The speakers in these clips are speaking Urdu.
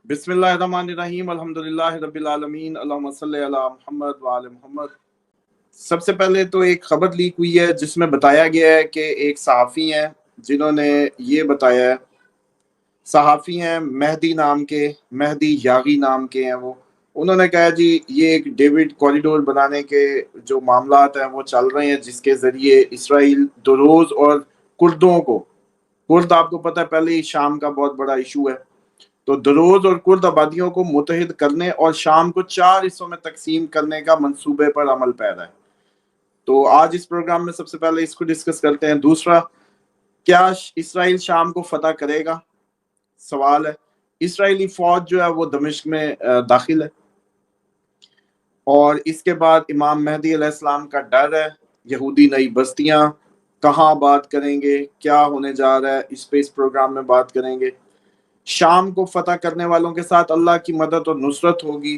بسم اللہ الرحمن الرحیم الحمدللہ رب العالمین اللہم صلی علی محمد وعلی محمد۔ سب سے پہلے تو ایک خبر لیک ہوئی ہے جس میں بتایا گیا ہے کہ ایک صحافی ہیں جنہوں نے یہ بتایا ہے، صحافی ہیں مہدی نام کے، مہدی یاغی نام کے ہیں وہ، انہوں نے کہا جی یہ ایک ڈیوڈ کوریڈور بنانے کے جو معاملات ہیں وہ چل رہے ہیں جس کے ذریعے اسرائیل دروز اور کردوں کو، کرد آپ کو پتہ ہے پہلے ہی شام کا بہت بڑا ایشو ہے، تو دروز اور کرد آبادیوں کو متحد کرنے اور شام کو 4 حصوں میں تقسیم کرنے کا منصوبے پر عمل پیرا ہے۔ تو آج اس پروگرام میں سب سے پہلے اس کو ڈسکس کرتے ہیں۔ دوسرا، کیا اسرائیل شام کو فتح کرے گا؟ سوال ہے۔ اسرائیلی فوج جو ہے وہ دمشق میں داخل ہے، اور اس کے بعد امام مہدی علیہ السلام کا ڈر ہے، یہودی نئی بستیاں کہاں بات کریں گے، کیا ہونے جا رہا ہے، اس پہ اس پروگرام میں بات کریں گے۔ شام کو فتح کرنے والوں کے ساتھ اللہ کی مدد اور نصرت ہوگی،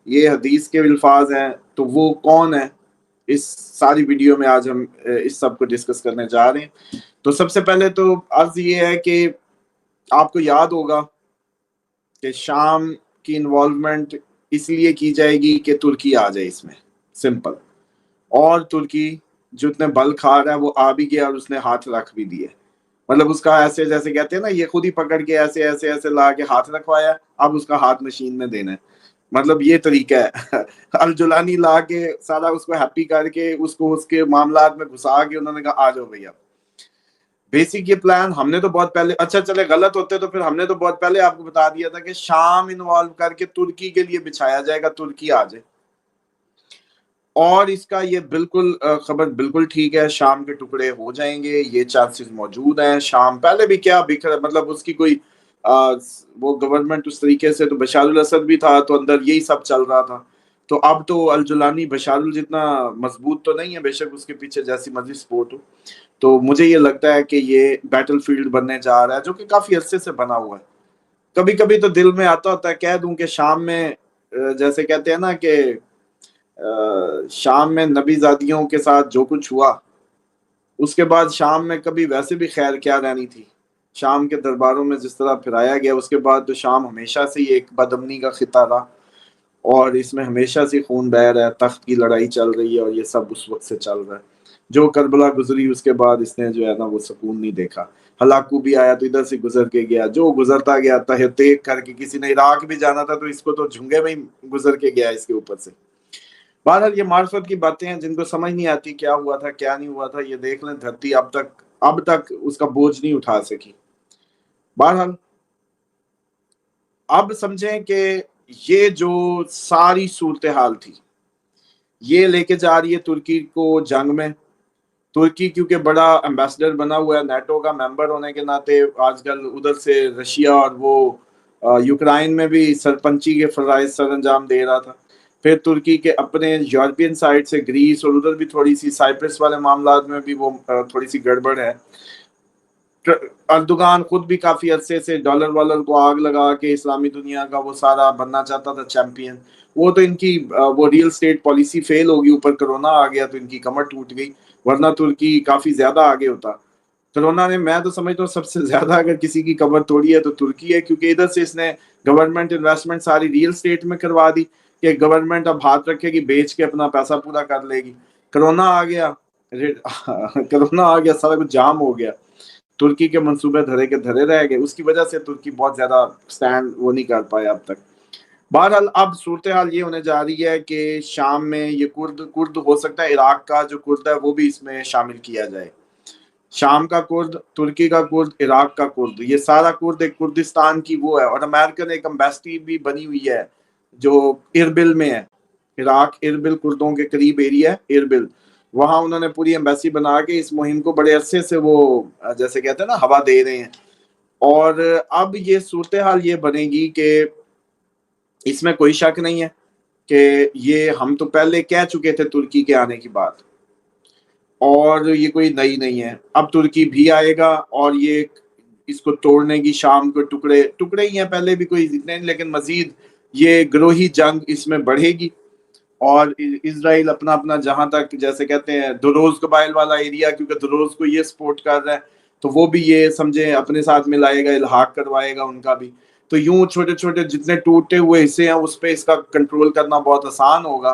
یہ حدیث کے الفاظ ہیں، تو وہ کون ہے؟ اس ساری ویڈیو میں آج ہم اس سب کو ڈسکس کرنے جا رہے ہیں۔ تو سب سے پہلے تو عرض یہ ہے کہ آپ کو یاد ہوگا کہ شام کی انوالومنٹ اس لیے کی جائے گی کہ ترکی آ جائے اس میں، سمپل، اور ترکی جو اتنے بل کھا رہا ہے وہ آ بھی گیا اور اس نے ہاتھ رکھ بھی دیے، مطلب اس کا ایسے جیسے کہتے ہیں نا، یہ خود ہی پکڑ کے ایسے ایسے ایسے لا کے ہاتھ رکھوایا، اب اس کا ہاتھ مشین میں دینا ہے، مطلب یہ طریقہ ہے۔ الجولانی لا کے سارا اس کو ہیپی کر کے اس کو اس کے معاملات میں گھسا کے انہوں نے کہا آ جاؤ بھیا۔ بیسک یہ پلان ہم نے تو بہت پہلے، اچھا چلے غلط ہوتے تو پھر ہم نے تو بہت پہلے آپ کو بتا دیا تھا کہ شام انوالو کر کے ترکی کے لیے بچھایا جائے گا، ترکی آ جائے، اور اس کا یہ بالکل خبر بالکل ٹھیک ہے، شام کے ٹکڑے ہو جائیں گے، یہ چانسز موجود ہیں۔ شام پہلے بھی کیا بکھر، مطلب اس کی کوئی وہ گورنمنٹ اس طریقے سے، تو بشار الاسد بھی تھا تو اندر یہی سب چل رہا تھا، تو اب تو الجولانی بشار جتنا مضبوط تو نہیں ہے، بے شک اس کے پیچھے جیسی مرضی سپورٹ ہو، تو مجھے یہ لگتا ہے کہ یہ بیٹل فیلڈ بننے جا رہا ہے جو کہ کافی عرصے سے بنا ہوا ہے۔ کبھی کبھی تو دل میں آتا ہوتا ہے کہہ دوں کہ شام میں جیسے کہتے ہیں نا کہ شام میں نبی زادیوں کے ساتھ جو کچھ ہوا اس کے بعد شام میں کبھی ویسے بھی خیر کیا رہنی تھی، شام کے درباروں میں جس طرح پھرایا گیا، اس کے بعد تو شام ہمیشہ سے ہی ایک بدامنی کا خطہ رہا، اور اس میں ہمیشہ سے خون بہہ رہا ہے، تخت کی لڑائی چل رہی ہے، اور یہ سب اس وقت سے چل رہا ہے۔ جو کربلا گزری اس کے بعد اس نے جو ہے نا وہ سکون نہیں دیکھا، ہلاکو بھی آیا تو ادھر سے گزر کے گیا، جو گزرتا گیا تہ تیگ کر کے، کسی نے عراق بھی جانا تھا تو اس کو تو جھنگے میں ہی گزر کے گیا اس کے اوپر سے۔ بہرحال یہ معرفت کی باتیں ہیں جن کو سمجھ نہیں آتی کیا ہوا تھا کیا نہیں ہوا تھا، یہ دیکھ لیں دھرتی اب تک اس کا بوجھ نہیں اٹھا سکی۔ بہرحال اب سمجھیں کہ یہ جو ساری صورتحال تھی یہ لے کے جا رہی ہے ترکی کو جنگ میں۔ ترکی کیونکہ بڑا امبیسڈر بنا ہوا ہے نیٹو کا ممبر ہونے کے ناطے، آج کل ادھر سے رشیا اور وہ یوکرائن میں بھی سرپنچی کے فرائض سر انجام دے رہا تھا، پھر ترکی کے اپنے یورپین سائڈ سے گریس اور ادھر بھی تھوڑی سی سائپرس والے معاملات میں بھی وہ تھوڑی سی گڑبڑ ہے۔ اردوغان خود بھی کافی عرصے سے ڈالر والر کو آگ لگا کے اسلامی دنیا کا وہ سارا بننا چاہتا تھا چیمپئن، وہ تو ان کی وہ ریل اسٹیٹ پالیسی فیل ہوگی، اوپر کرونا آ گیا تو ان کی کمر ٹوٹ گئی، ورنہ ترکی کافی زیادہ آگے ہوتا۔ کرونا نے، میں تو سمجھتا ہوں سب سے زیادہ اگر کسی کی کمر توڑی ہے تو ترکی ہے، کیونکہ ادھر سے اس نے گورنمنٹ انویسٹمنٹ ساری ریل اسٹیٹ میں کروا دی کہ گورنمنٹ اب ہاتھ رکھے گی، بیچ کے اپنا پیسہ پورا کر لے گی۔ کرونا آ گیا، کرونا آ گیا، سارا کچھ جام ہو گیا، ترکی کے منصوبے دھرے کے دھرے رہ گئے، اس کی وجہ سے ترکی بہت زیادہ سٹینڈ وہ نہیں کر پایا اب تک۔ بہرحال اب صورتحال یہ ہونے جا رہی ہے کہ شام میں یہ کرد ہو سکتا ہے، عراق کا جو کرد ہے وہ بھی اس میں شامل کیا جائے، شام کا کرد، ترکی کا کرد، عراق کا کرد، یہ سارا کرد ایک کردستان کی وہ ہے، اور امریکن ایک امبیسڈی بھی بنی ہوئی ہے جو اربل میں ہے، عراق اربل کردوں کے قریب ایریا ہے اربل، وہاں انہوں نے پوری ایمبیسی بنا کے اس مہم کو بڑے عرصے سے وہ جیسے کہتے ہیں نا ہوا دے رہے ہیں، اور اب یہ صورتحال یہ بنے گی کہ اس میں کوئی شک نہیں ہے کہ یہ ہم تو پہلے کہہ چکے تھے ترکی کے آنے کی بات، اور یہ کوئی نئی نہیں ہے، اب ترکی بھی آئے گا اور یہ اس کو توڑنے کی، شام کو ٹکڑے ہی ہیں پہلے بھی کوئی اتنے نہیں، لیکن مزید یہ گروہی جنگ اس میں بڑھے گی، اور اسرائیل اپنا اپنا جہاں تک جیسے کہتے ہیں دروز قبائل والا ایریا، کیونکہ دروز کو یہ سپورٹ کر رہا ہے تو وہ بھی یہ سمجھے اپنے ساتھ ملائے گا، الحاق کروائے گا ان کا بھی، تو یوں چھوٹے چھوٹے جتنے ٹوٹے ہوئے حصے ہیں اس پہ اس کا کنٹرول کرنا بہت آسان ہوگا.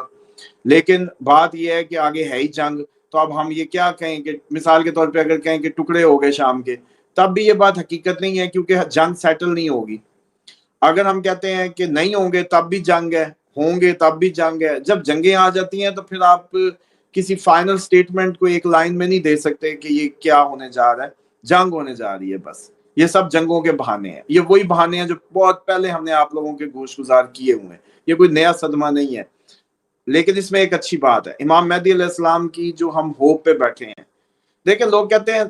لیکن بات یہ ہے کہ آگے ہے ہی جنگ. تو اب ہم یہ کیا کہیں کہ مثال کے طور پہ اگر کہیں کہ ٹکڑے ہو گئے شام کے, تب بھی یہ بات حقیقت نہیں ہے, کیونکہ جنگ سیٹل نہیں ہوگی. اگر ہم کہتے ہیں کہ نہیں ہوں گے تب بھی جنگ ہے, ہوں گے تب بھی جنگ ہے, جب جنگیں آ جاتی ہیں تو پھر آپ کسی فائنل سٹیٹمنٹ کو ایک لائن میں نہیں دے سکتے کہ یہ کیا ہونے جا رہا ہے. جنگ ہونے جا رہی ہے بس. یہ سب جنگوں کے بہانے ہیں, یہ وہی بہانے ہیں جو بہت پہلے ہم نے آپ لوگوں کے گوش گزار کیے ہوئے ہیں. یہ کوئی نیا صدمہ نہیں ہے. لیکن اس میں ایک اچھی بات ہے, امام مہدی علیہ السلام کی جو ہم ہوپ پہ بیٹھے ہیں. دیکھیں لوگ کہتے ہیں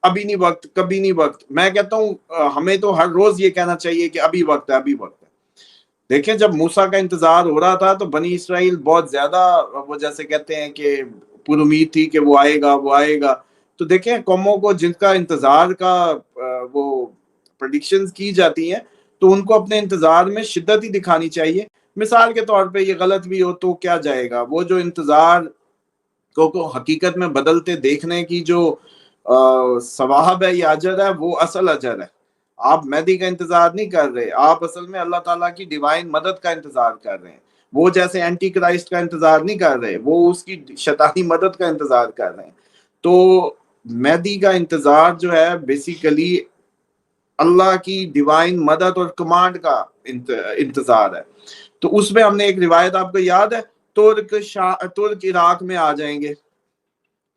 ابھی نہیں وقت, کبھی نہیں وقت. میں کہتا ہوں ہمیں تو ہر روز یہ کہنا چاہیے کہ ابھی وقت ہے, ابھی وقت ہے. دیکھیں جب موسیٰ کا انتظار ہو رہا تھا تو بنی اسرائیل بہت زیادہ, وہ جیسے کہتے ہیں کہ پر امید تھی کہ وہ آئے گا وہ آئے گا. تو دیکھیں قوموں کو جن کا انتظار کا وہ پریڈکشنز کی جاتی ہیں, تو ان کو اپنے انتظار میں شدت ہی دکھانی چاہیے. مثال کے طور پہ یہ غلط بھی ہو تو کیا جائے گا, وہ جو انتظار کو حقیقت میں بدلتے دیکھنے کی جو ثواب ہے یا اجر ہے, وہ اصل اجر ہے. آپ مہدی کا انتظار نہیں کر رہے, آپ اصل میں اللہ تعالیٰ کی ڈیوائن مدد کا انتظار کر رہے ہیں. وہ جیسے اینٹی کرائسٹ کا انتظار نہیں کر رہے, وہ اس کی شیطانی مدد کا انتظار کر رہے ہیں. تو مہدی کا انتظار جو ہے بیسیکلی اللہ کی ڈیوائن مدد اور کمانڈ کا انتظار ہے. تو اس میں ہم نے ایک روایت آپ کو یاد ہے, ترک عراق میں آ جائیں گے,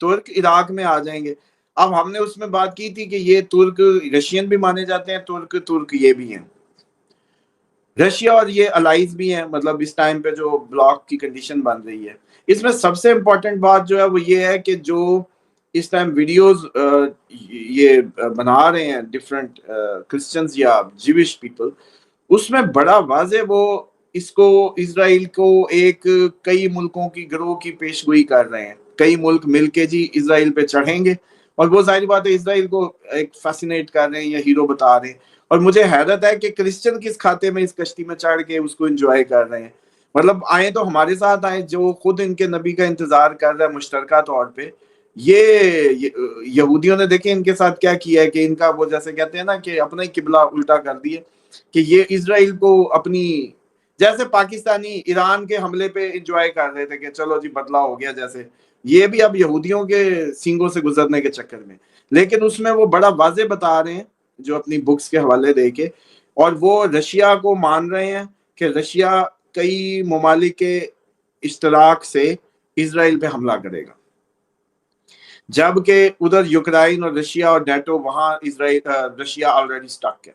ترک عراق میں آ جائیں گے. اب ہم نے اس میں بات کی تھی کہ یہ ترک رشین بھی مانے جاتے ہیں, ترک یہ بھی ہیں. رشیا اور یہ الائز بھی ہیں, مطلب اس ٹائم پہ جو بلاک کی کنڈیشن بن رہی ہے. اس میں سب سے امپورٹنٹ بات جو ہے وہ یہ ہے کہ جو اس ٹائم ویڈیوز یہ بنا رہے ہیں ڈفرینٹ کرسچنز یا جیوش پیپل, اس میں بڑا واضح وہ اس کو اسرائیل کو ایک کئی ملکوں کی گروہ کی پیشگوئی کر رہے ہیں. کئی ملک مل کے جی اسرائیل پہ چڑھیں گے, اور وہ ظاہر بات ہے اسرائیل کو ایک فیسینیٹ کر رہے ہیں یا ہیرو بتا رہے ہیں. اور مجھے حیرت ہے کہ کرسچن کس کھاتے میں اس کشتی میں چڑھ کے اس کو انجوائے کر رہے ہیں. مطلب آئیں تو ہمارے ساتھ آئیں, جو خود ان کے نبی کا انتظار کر رہا ہے مشترکہ طور پہ. یہ یہودیوں نے دیکھیں ان کے ساتھ کیا کیا ہے, کہ ان کا وہ جیسے کہتے ہیں نا کہ اپنا ہی قبلہ الٹا کر دیے, کہ یہ اسرائیل کو اپنی, جیسے پاکستانی ایران کے حملے پہ انجوائے کر رہے تھے کہ چلو جی بدلا ہو گیا, جیسے یہ بھی اب یہودیوں کے سینگوں سے گزرنے کے چکر میں. لیکن اس میں وہ بڑا واضح بتا رہے ہیں جو اپنی بکس کے حوالے دے کے, اور وہ رشیا کو مان رہے ہیں کہ رشیا کئی ممالک کے اشتراک سے اسرائیل پہ حملہ کرے گا, جبکہ ادھر یوکرائن اور رشیا اور نیٹو وہاں رشیا آلریڈی سٹک ہے.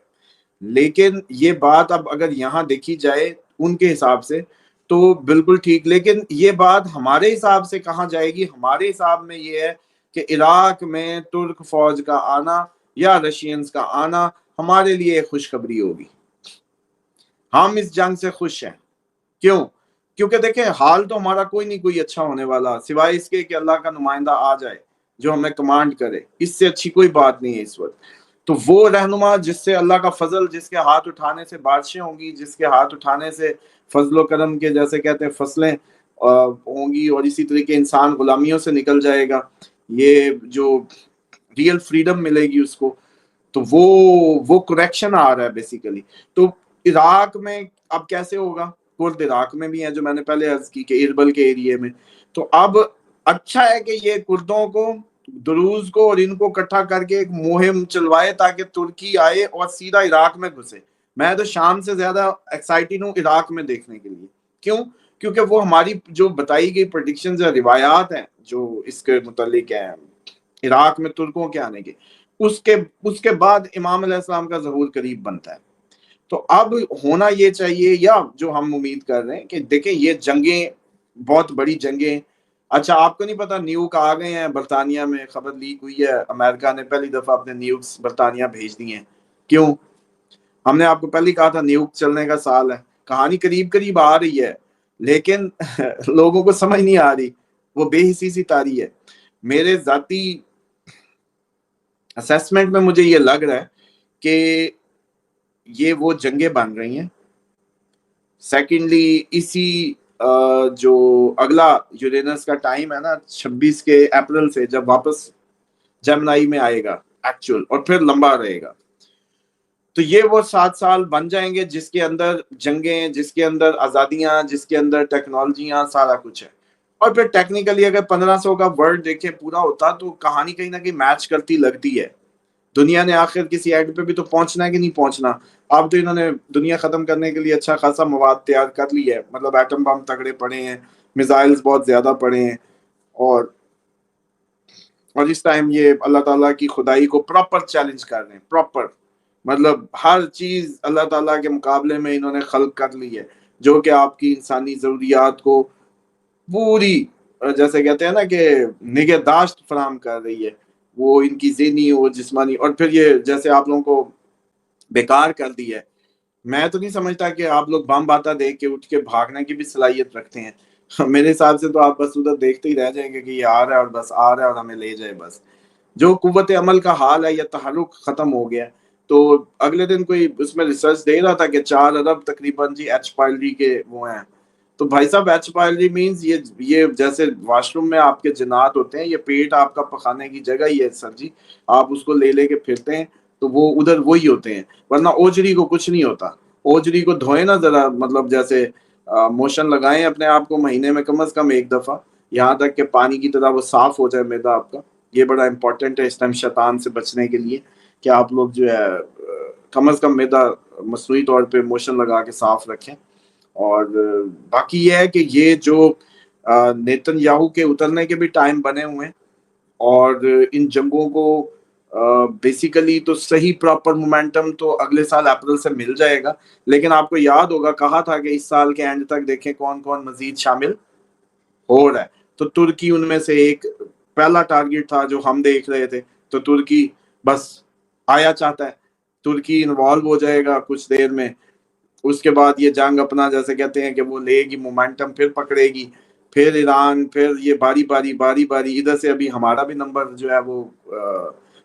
لیکن یہ بات اب اگر یہاں دیکھی جائے ان کے حساب سے تو بالکل ٹھیک, لیکن یہ بات ہمارے حساب سے کہاں جائے گی. ہمارے حساب میں یہ ہے کہ عراق میں ترک فوج کا آنا یا رشینز کا آنا ہمارے لیے ایک خوشخبری ہوگی. ہم اس جنگ سے خوش ہیں. کیوں؟ کیونکہ دیکھیں حال تو ہمارا کوئی نہیں کوئی اچھا ہونے والا, سوائے اس کے کہ اللہ کا نمائندہ آ جائے جو ہمیں کمانڈ کرے. اس سے اچھی کوئی بات نہیں ہے اس وقت. تو وہ رہنما جس سے اللہ کا فضل, جس کے ہاتھ اٹھانے سے بارشیں ہوں گی, جس کے ہاتھ اٹھانے سے فضل و کرم کے جیسے کہتے ہیں فصلیں ہوں گی, اور اسی طریقے انسان غلامیوں سے نکل جائے گا, یہ جو ریئل فریڈم ملے گی اس کو, تو وہ کریکشن آ رہا ہے بیسیکلی. تو عراق میں اب کیسے ہوگا, کرد عراق میں بھی ہیں جو میں نے پہلے عرض کی کہ اربل کے ایریے میں. تو اب اچھا ہے کہ یہ کردوں کو, دروز کو اور ان کو اکٹھا کر کے ایک مہم چلوائے تاکہ ترکی آئے اور سیدھا عراق میں گھسے. میں تو شام سے زیادہ ایکسائٹڈ ہوں عراق میں دیکھنے کے لیے. کیوں؟ کیونکہ وہ ہماری جو بتائی گئی پریڈکشنز یا روایات ہیں جو اس کے متعلق ہیں عراق میں ترکوں کے آنے کے, اس کے بعد امام علیہ السلام کا ظہور قریب بنتا ہے. تو اب ہونا یہ چاہیے, یا جو ہم امید کر رہے ہیں کہ دیکھیں یہ جنگیں بہت بڑی جنگیں. اچھا آپ کو نہیں پتا نیوک آ گئے ہیں برطانیہ میں, خبر لیک ہوئی ہے, امریکہ نے پہلی دفعہ اپنے نیوکس برطانیہ بھیج دی ہیں. کیوں؟ ہم نے آپ کو پہلے کہا تھا نیوک چلنے کا سال ہے. کہانی قریب قریب آ رہی ہے لیکن لوگوں کو سمجھ نہیں آ رہی, وہ بے حسی سی تاری ہے. میرے ذاتی اسیسمنٹ میں مجھے یہ لگ رہا ہے کہ یہ وہ جنگیں بن رہی ہیں. سیکنڈلی اسی جو اگلا یورینس کا ٹائم ہے نا 26 کے اپریل سے, جب واپس جمنائی میں آئے گا ایکچوئل, اور پھر لمبا رہے گا. تو یہ وہ 7 سال بن جائیں گے جس کے اندر جنگیں، جس کے اندر آزادیاں، جس کے اندر ٹیکنالوجیاں، سارا کچھ ہے. اور پھر ٹیکنیکلی اگر 1500 کا ورلڈ دیکھے پورا ہوتا تو کہانی کہیں نہ کہیں میچ کرتی لگتی ہے. دنیا نے آخر کسی اینڈ پہ بھی تو پہنچنا ہے کہ نہیں پہنچنا. اب تو انہوں نے دنیا ختم کرنے کے لیے اچھا خاصا مواد تیار کر لی ہے، مطلب ایٹم بم تگڑے پڑے ہیں، میزائلز بہت زیادہ پڑے ہیں، اور اس ٹائم یہ اللہ تعالیٰ کی خدائی کو پراپر چیلنج کر رہے ہیں. پراپر مطلب ہر چیز اللہ تعالیٰ کے مقابلے میں انہوں نے خلق کر لی ہے، جو کہ آپ کی انسانی ضروریات کو پوری جیسے کہتے ہیں نا کہ نگہداشت فراہم کر رہی ہے، وہ ان کی ذہنی اور جسمانی. اور پھر یہ جیسے آپ لوگوں کو بیکار کر دی ہے. میں تو نہیں سمجھتا کہ آپ لوگ بم باتا دیکھ کے اٹھ کے بھاگنے کی بھی صلاحیت رکھتے ہیں. میرے حساب سے تو آپ بس ادھر دیکھتے ہی رہ جائیں گے کہ یہ آ رہا ہے اور بس آ رہا ہے اور ہمیں لے جائے. بس جو قوت عمل کا حال ہے یا تحرک ختم ہو گیا. تو اگلے دن کوئی اس میں ریسرچ دے رہا تھا کہ 4 ارب تقریباً جی ایچ پائلری کے وہ ہیں. تو بھائی صاحب ایچ پائلری مینز یہ جیسے واش روم میں آپ کے جنات ہوتے ہیں، یہ پیٹ آپ کا پخانے کی جگہ ہی ہے سر جی. آپ اس کو لے کے پھرتے ہیں تو وہ ادھر وہی ہوتے ہیں، ورنہ اوجری کو کچھ نہیں ہوتا. اوجری کو دھوئیں نا ذرا، مطلب جیسے موشن لگائیں اپنے آپ کو مہینے میں کم از کم 1 دفعہ، یہاں تک کہ پانی کی طرح وہ صاف ہو جائے معدہ آپ کا. یہ بڑا امپورٹنٹ ہے اس ٹائم شیطان سے بچنے کے لیے، کہ آپ لوگ جو ہے کم از کم معدہ مصنوعی طور پہ موشن لگا کے صاف رکھیں. اور باقی یہ ہے کہ یہ جو نیتن یاہو کے اترنے کے بھی ٹائم بنے ہوئے ہیں، اور ان جنگوں کو بیسیکلی تو صحیح پراپر مومنٹم تو اگلے سال اپریل سے مل جائے گا. لیکن آپ کو یاد ہوگا کہا تھا کہ اس سال کے اینڈ تک دیکھیں کون کون مزید شامل ہو رہا ہے. تو ترکی ان میں سے ایک پہلا ٹارگیٹ تھا جو ہم دیکھ رہے تھے. تو ترکی بس آیا چاہتا ہے، ترکی انوالو ہو جائے گا کچھ دیر میں. اس کے بعد یہ جنگ اپنا جیسے کہتے ہیں کہ وہ لے گی مومنٹم، پھر پکڑے گی، پھر ایران، پھر یہ باری باری ادھر سے. ابھی ہمارا بھی نمبر جو ہے وہ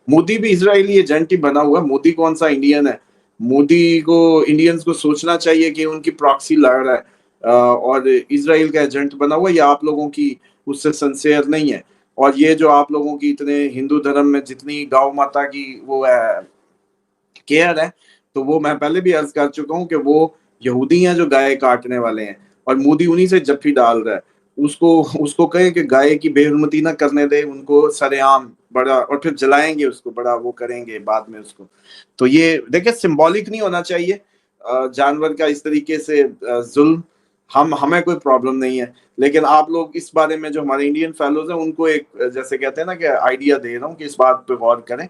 مودی بھی اسرائیلی ایجنٹ ہی بنا ہوا ہے. مودی کون سا انڈین ہے؟ مودی کو انڈینز کو سوچنا چاہیے کہ ان کی پراکسی لڑ رہا ہے اور اسرائیل کا ایجنٹ بنا ہوا ہے. یہ آپ لوگوں کی اس سے سنسیئر نہیں ہے. اور یہ جو آپ لوگوں کی اتنے ہندو دھرم میں جتنی گاؤ ماتا کی وہ ہے کیئر ہے، تو وہ میں پہلے بھی عرض کر چکا ہوں کہ وہ یہودی ہیں جو گائے کاٹنے والے ہیں، اور مودی انہی سے جفی ڈال رہا ہے. اس کو کہیں کہ گائے کی بے حرمتی نہ کرنے دے ان کو سر عام بڑا، اور پھر جلائیں گے اس کو، بڑا وہ کریں گے بعد میں اس کو. تو یہ دیکھیں سمبولک نہیں ہونا چاہیے جانور کا اس طریقے سے ظلم. ہمیں کوئی پرابلم نہیں ہے، لیکن آپ لوگ اس بارے میں جو ہمارے انڈین فیلوز ہیں ان کو ایک جیسے کہتے ہیں نا کہ آئیڈیا دے رہا ہوں کہ اس بات پہ غور کریں.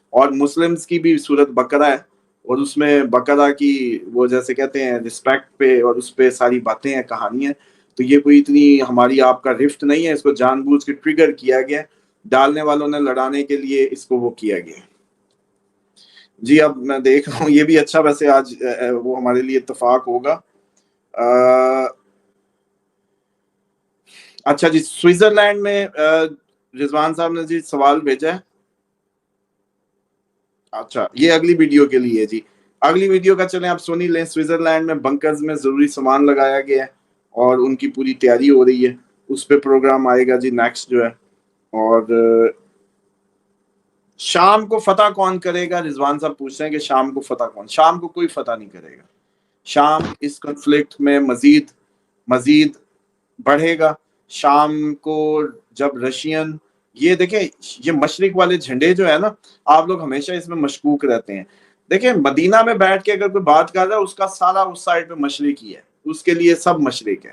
اور مسلمز کی بھی صورت بقرہ ہے، اور اس میں بقرہ کی وہ جیسے کہتے ہیں رسپیکٹ پہ اور اس پہ ساری باتیں ہیں، کہانیاں. تو یہ کوئی اتنی ہماری آپ کا رفت نہیں ہے، اس کو جان بوجھ کے ٹریگر کیا گیا، ڈالنے والوں نے لڑانے کے لیے اس کو وہ کیا گیا. جی اب میں دیکھ رہا ہوں یہ بھی اچھا، ویسے آج وہ ہمارے لیے اتفاق ہوگا. اچھا جی، سوئٹزرلینڈ میں رضوان صاحب نے جی سوال بھیجا ہے. اچھا یہ اگلی ویڈیو کے لیے جی، اگلی ویڈیو کا چلیں آپ سنی لیں. سوئٹزرلینڈ میں بنکرز میں ضروری سامان لگایا گیا ہے اور ان کی پوری تیاری ہو رہی ہے، اس پہ پروگرام آئے گا جی نیکسٹ جو ہے. اور شام کو فتح کون کرے گا؟ رضوان صاحب پوچھ رہے ہیں کہ شام کو فتح کون؟ شام کو کوئی فتح نہیں کرے گا. شام اس کنفلکٹ میں مزید بڑھے گا. شام کو جب رشین یہ دیکھیں، یہ مشرق والے جھنڈے جو ہے نا، آپ لوگ ہمیشہ اس میں مشکوک رہتے ہیں. دیکھیں مدینہ میں بیٹھ کے اگر کوئی بات کر رہا ہے اس کا سارا اس سائڈ پہ مشرق ہی ہے، اس کے لیے سب مشرق ہے.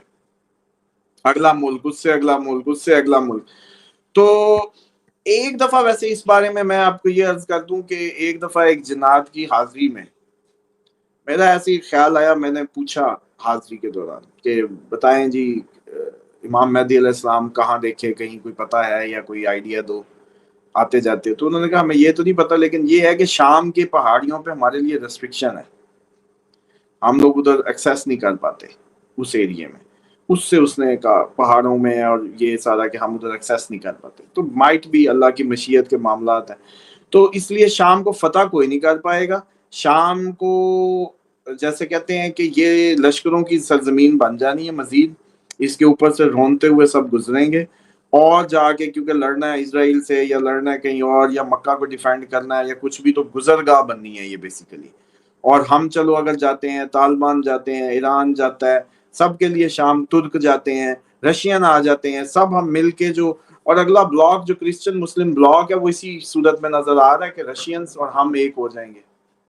اگلا ملک، اس سے اگلا ملک، اس سے اگلا ملک. تو ایک دفعہ ویسے اس بارے میں آپ کو یہ عرض کر دوں کہ ایک دفعہ ایک جنات کی حاضری میں میرا ایسے ہی خیال آیا. میں نے پوچھا حاضری کے دوران کہ بتائیں جی امام مہدی علیہ السلام کہاں دیکھے، کہیں کوئی پتہ ہے یا کوئی آئیڈیا دو آتے جاتے. تو انہوں نے کہا ہمیں یہ تو نہیں پتا، لیکن یہ ہے کہ شام کے پہاڑیوں پہ ہمارے لیے ریسٹرکشن ہے، ہم لوگ ادھر ایکسیس نہیں کر پاتے اس ایریے میں. اس نے کہا پہاڑوں میں اور یہ سارا کہ ہم ادھر ایکسیس نہیں کر پاتے. تو مائٹ بھی اللہ کی مشیت کے معاملات ہیں. تو اس لیے شام کو فتح کوئی نہیں کر پائے گا. شام کو جیسے کہتے ہیں کہ یہ لشکروں کی سرزمین بن جانی ہے مزید، اس کے اوپر سے رونتے ہوئے سب گزریں گے. اور جا کے کیونکہ لڑنا ہے اسرائیل سے یا لڑنا ہے کہیں اور یا مکہ کو ڈیفینڈ کرنا ہے یا کچھ بھی، تو گزرگاہ بننی ہے یہ بیسیکلی. اور ہم چلو اگر جاتے ہیں، طالبان جاتے ہیں، ایران جاتا ہے، سب کے لیے شام، ترک جاتے ہیں، رشین آ جاتے ہیں، سب ہم مل کے جو، اور اگلا بلاک جو کرسچن مسلم بلاک ہے وہ اسی صورت میں نظر آ رہا ہے کہ رشینز اور ہم ایک ہو جائیں گے.